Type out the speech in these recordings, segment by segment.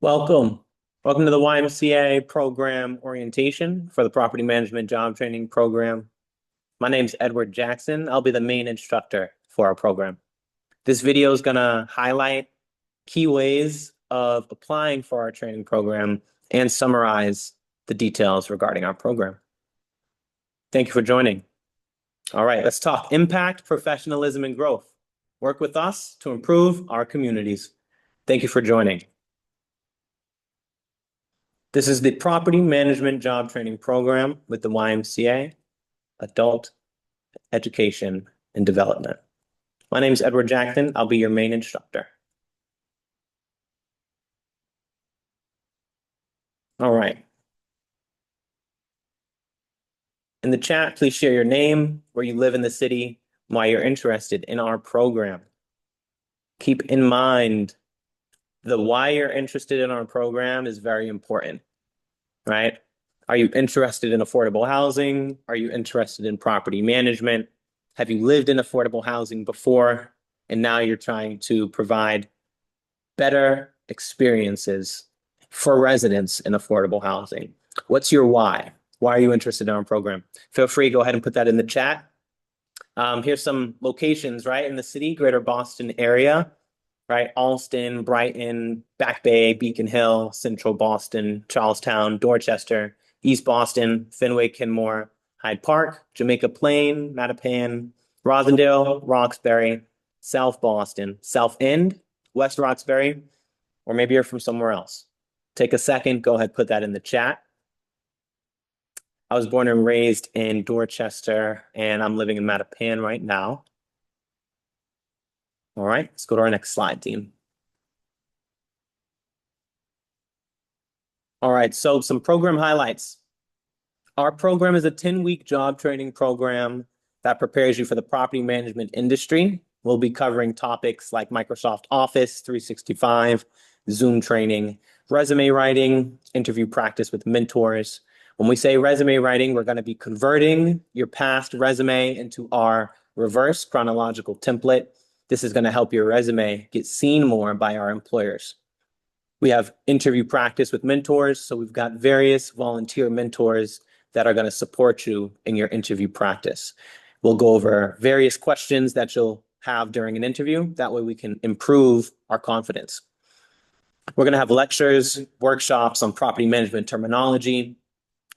Welcome. Welcome to the YMCA program orientation for the Property Management Job Training Program. My name is Edward Jackson. I'll be the main instructor for our program. This video is going to highlight key ways of applying for our training program and summarize the details regarding our program. Thank you for joining. All right, let's talk impact, professionalism, and growth. Work with us to improve our communities. Thank you for joining. This is the Property Management Job Training Program with the YMCA, Adult Education and Development. My name is Edward Jackson. I'll be your main instructor. All right. In the chat, please share your name, where you live in the city, why you're interested in our program. Keep in mind, the why you're interested in our program is very important, right? Are you interested in affordable housing? Are you interested in property management? Have you lived in affordable housing before? And now you're trying to provide better experiences for residents in affordable housing. What's your why? Why are you interested in our program? Feel free to go ahead and put that in the chat. Here's some locations, right, in the city, greater Boston area, right? Allston, Brighton, Back Bay, Beacon Hill, Central Boston, Charlestown, Dorchester, East Boston, Fenway, Kenmore, Hyde Park, Jamaica Plain, Mattapan, Rosendale, Roxbury, South Boston, South End, West Roxbury, or maybe you're from somewhere else. Take a second, go ahead, put that in the chat. I was born and raised in Dorchester, and I'm living in Mattapan right now. All right, let's go to our next slide, team. All right, so some program highlights. Our program is a 10-week job training program that prepares you for the property management industry. We'll be covering topics like Microsoft Office 365, Zoom training, resume writing, interview practice with mentors. When we say resume writing, we're going to be converting your past resume into our reverse chronological template. This is going to help your resume get seen more by our employers. We have interview practice with mentors. So we've got various volunteer mentors that are going to support you in your interview practice. We'll go over various questions that you'll have during an interview. That way we can improve our confidence. We're going to have lectures, workshops on property management terminology,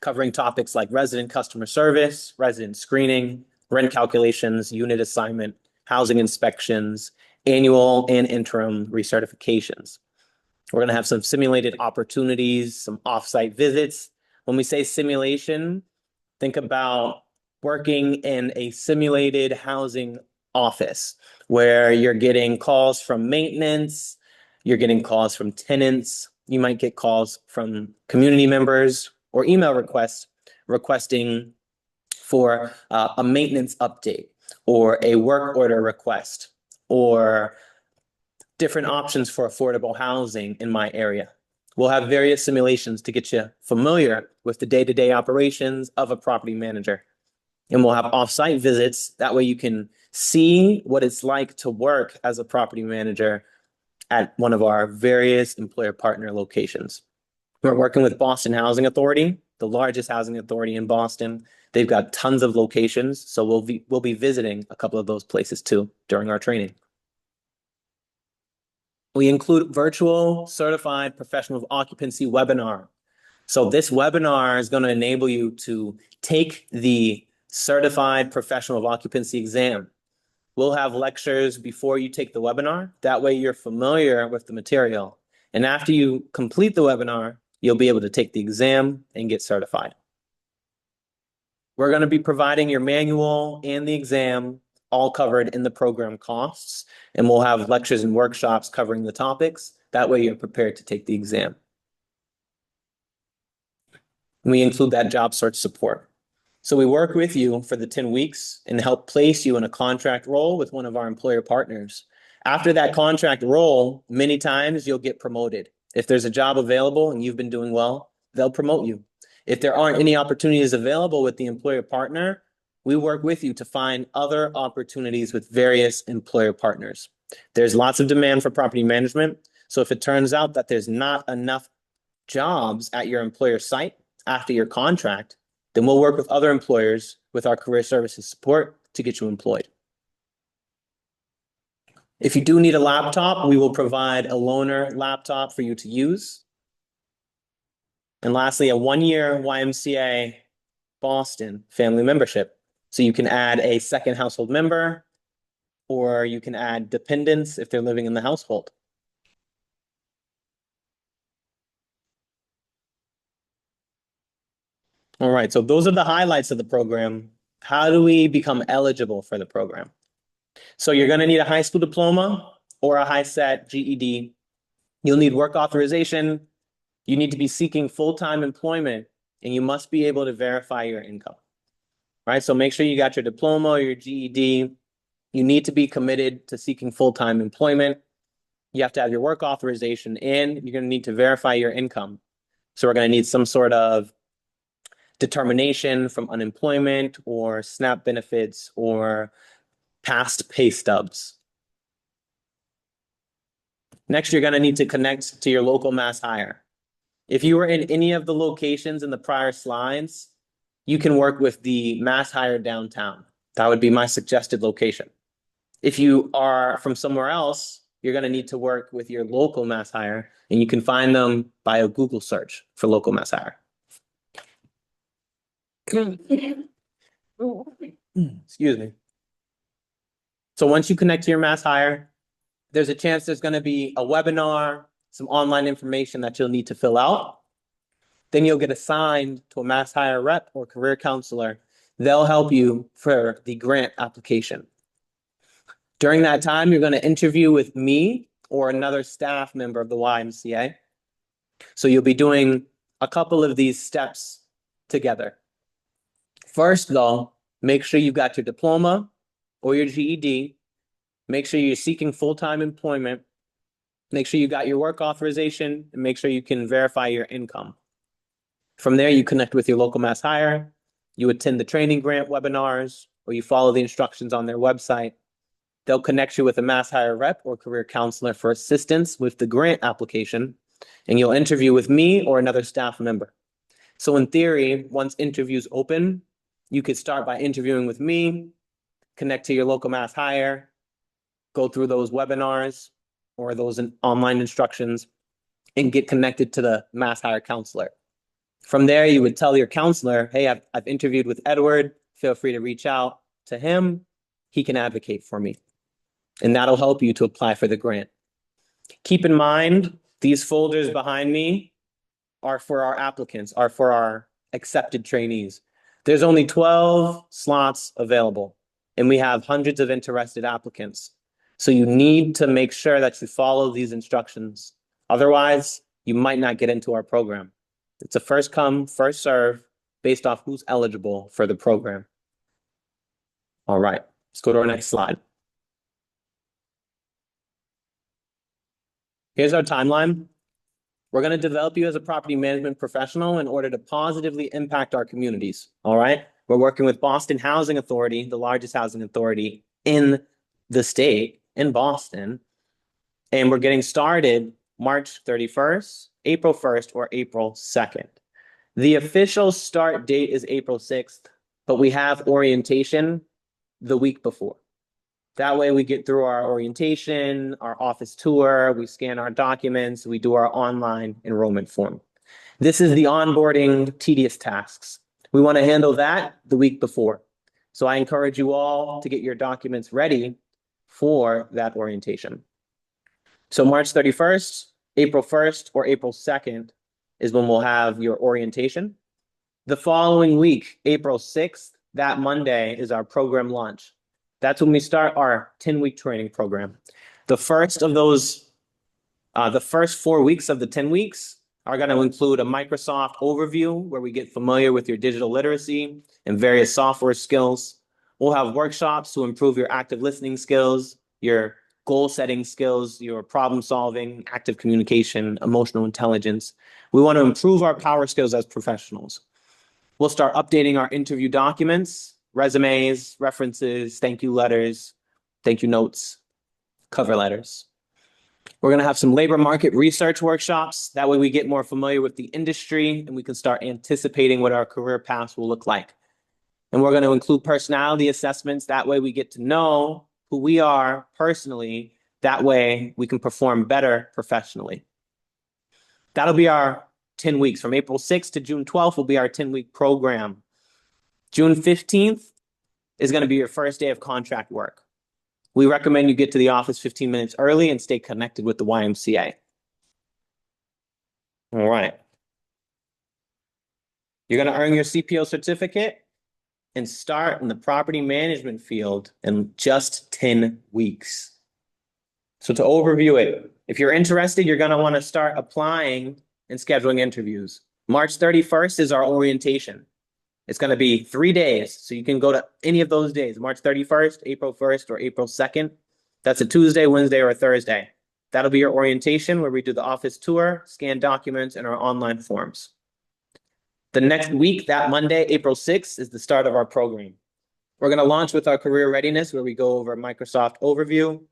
covering topics like resident customer service, resident screening, rent calculations, unit assignment, housing inspections, annual and interim recertifications. We're going to have some simulated opportunities, some offsite visits. When we say simulation, think about working in a simulated housing office where you're getting calls from maintenance, you're getting calls from tenants, you might get calls from community members or email requests requesting for a maintenance update or a work order request or different options for affordable housing in my area. We'll have various simulations to get you familiar with the day-to-day operations of a property manager. And we'll have off-site visits. That way you can see what it's like to work as a property manager at one of our various employer partner locations. We're working with Boston Housing Authority, the largest housing authority in Boston. They've got tons of locations, so we'll be visiting a couple of those places too during our training. We include virtual certified professional of occupancy webinar. So this webinar is going to enable you to take the certified professional of occupancy exam. We'll have lectures before you take the webinar. That way you're familiar with the material. And after you complete the webinar, you'll be able to take the exam and get certified. We're going to be providing your manual and the exam all covered in the program costs. And we'll have lectures and workshops covering the topics. That way you're prepared to take the exam. We include that job search support. So we work with you for the 10 weeks and help place you in a contract role with one of our employer partners. After that contract role, many times you'll get promoted. If there's a job available and you've been doing well, they'll promote you. If there aren't any opportunities available with the employer partner, we work with you to find other opportunities with various employer partners. There's lots of demand for property management, So if it turns out that there's not enough jobs at your employer site after your contract, then we'll work with other employers with our career services support to get you employed. If you do need a laptop, we will provide a loaner laptop for you to use. And lastly, a 1-year YMCA Boston family membership. So you can add a second household member, or you can add dependents if they're living in the household. All right, so those are the highlights of the program. How do we become eligible for the program? So you're going to need a high school diploma or a high-set GED. You'll need work authorization. You need to be seeking full-time employment, and you must be able to verify your income. All right, so make sure you got your diploma or your GED. You need to be committed to seeking full-time employment. You have to have your work authorization, and you're going to need to verify your income. So we're going to need some sort of determination from unemployment or SNAP benefits or past pay stubs. Next, you're going to need to connect to your local mass hire. If you were in any of the locations in the prior slides, you can work with the mass hire downtown. That would be my suggested location. If you are from somewhere else, you're going to need to work with your local mass hire, and you can find them by a Google search for local mass hire. Excuse me. So once you connect to your mass hire, there's a chance there's going to be a webinar, some online information that you'll need to fill out. Then you'll get assigned to a mass hire rep or career counselor. They'll help you for the grant application. During that time, you're going to interview with me or another staff member of the YMCA. So you'll be doing a couple of these steps together. First, though, make sure you got your diploma or your GED. Make sure you're seeking full-time employment. Make sure you got your work authorization, and make sure you can verify your income. From there, you connect with your local mass hire. You attend the training grant webinars, or you follow the instructions on their website. They'll connect you with a mass hire rep or career counselor for assistance with the grant application, and you'll interview with me or another staff member. So in theory, once interviews open, you could start by interviewing with me, connect to your local mass hire, go through those webinars or those online instructions, and get connected to the mass hire counselor. From there, you would tell your counselor, hey, I've interviewed with Edward. Feel free to reach out to him. He can advocate for me. And that'll help you to apply for the grant. Keep in mind, these folders behind me are for our applicants, are for our accepted trainees. There's only 12 slots available, and we have hundreds of interested applicants. So you need to make sure that you follow these instructions. Otherwise, you might not get into our program. It's a first come, first serve based off who's eligible for the program. All right, let's go to our next slide. Here's our timeline. We're going to develop you as a property management professional in order to positively impact our communities. All right. We're working with Boston Housing Authority, the largest housing authority in the state, in Boston. And we're getting started March 31st, April 1st, or April 2nd. The official start date is April 6th, but we have orientation the week before. That way we get through our orientation, our office tour, we scan our documents, we do our online enrollment form. This is the onboarding tedious tasks. We want to handle that the week before. So I encourage you all to get your documents ready for that orientation. So March 31st, April 1st, or April 2nd is when we'll have your orientation. The following week, April 6th, that Monday is our program launch. That's when we start our 10-week training program. The first of those, the first 4 weeks of the 10 weeks are going to include a Microsoft overview where we get familiar with your digital literacy and various software skills. We'll have workshops to improve your active listening skills, your goal setting skills, your problem solving, active communication, emotional intelligence. We want to improve our power skills as professionals. We'll start updating our interview documents, resumes, references, thank you letters, thank you notes, cover letters. We're going to have some labor market research workshops. That way we get more familiar with the industry and we can start anticipating what our career paths will look like. And we're going to include personality assessments. That way we get to know who we are personally. That way we can perform better professionally. That'll be our 10 weeks. From April 6th to June 12th will be our 10-week program. June 15th is going to be your first day of contract work. We recommend you get to the office 15 minutes early and stay connected with the YMCA. All right. You're going to earn your CPO certificate and start in the property management field in just 10 weeks. So to overview it, if you're interested, you're going to want to start applying and scheduling interviews. March 31st is our orientation. It's going to be 3 days, so you can go to any of those days, March 31st, April 1st, or April 2nd. That's a Tuesday, Wednesday, or a Thursday. That'll be your orientation where we do the office tour, scan documents, and our online forms. The next week, that Monday, April 6th, is the start of our program. We're going to launch with our career readiness where we go over Microsoft overview.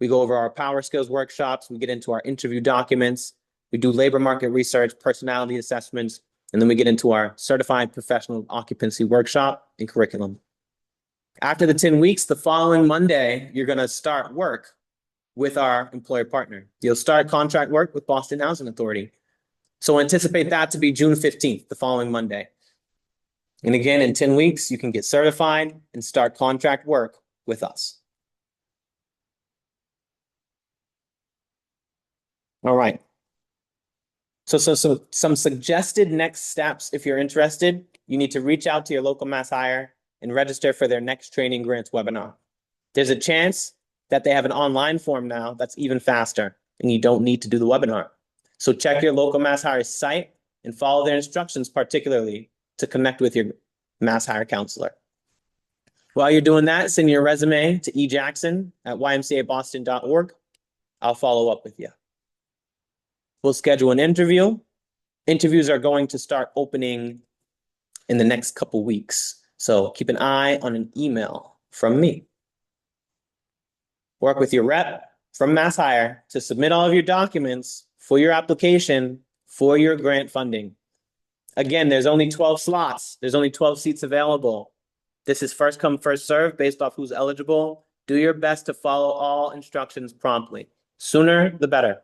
We go over our power skills workshops. We get into our interview documents. We do labor market research, personality assessments, and then we get into our certified professional occupancy workshop and curriculum. After the 10 weeks, the following Monday, you're going to start work with our employer partner. You'll start contract work with Boston Housing Authority. So anticipate that to be June 15th, the following Monday. And again, in 10 weeks, you can get certified and start contract work with us. All right. So some suggested next steps, if you're interested, you need to reach out to your local Mass Hire and register for their next training grants webinar. There's a chance that they have an online form now that's even faster, and you don't need to do the webinar. So check your local Mass Hire site and follow their instructions, particularly to connect with your Mass Hire counselor. While you're doing that, send your resume to ejackson@ymcaboston.org. I'll follow up with you. We'll schedule an interview. Interviews are going to start opening in the next couple weeks. So keep an eye on an email from me. Work with your rep from Mass Hire to submit all of your documents for your application for your grant funding. Again, there's only 12 slots. There's only 12 seats available. This is first come, first serve based off who's eligible. Do your best to follow all instructions promptly. Sooner, the better.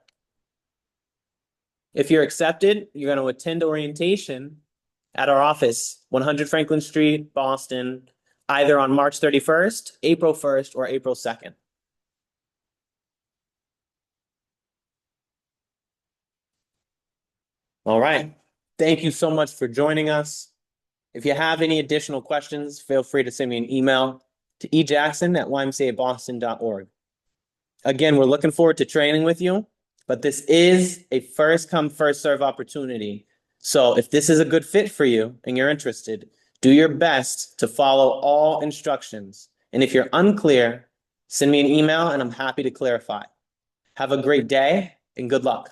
If you're accepted, you're going to attend orientation at our office, 100 Franklin Street, Boston, either on March 31st, April 1st, or April 2nd. All right. Thank you so much for joining us. If you have any additional questions, feel free to send me an email to ejackson@ymcaboston.org. Again, we're looking forward to training with you, but this is a first come, first serve opportunity. So if this is a good fit for you and you're interested, do your best to follow all instructions. And if you're unclear, send me an email and I'm happy to clarify. Have a great day and good luck.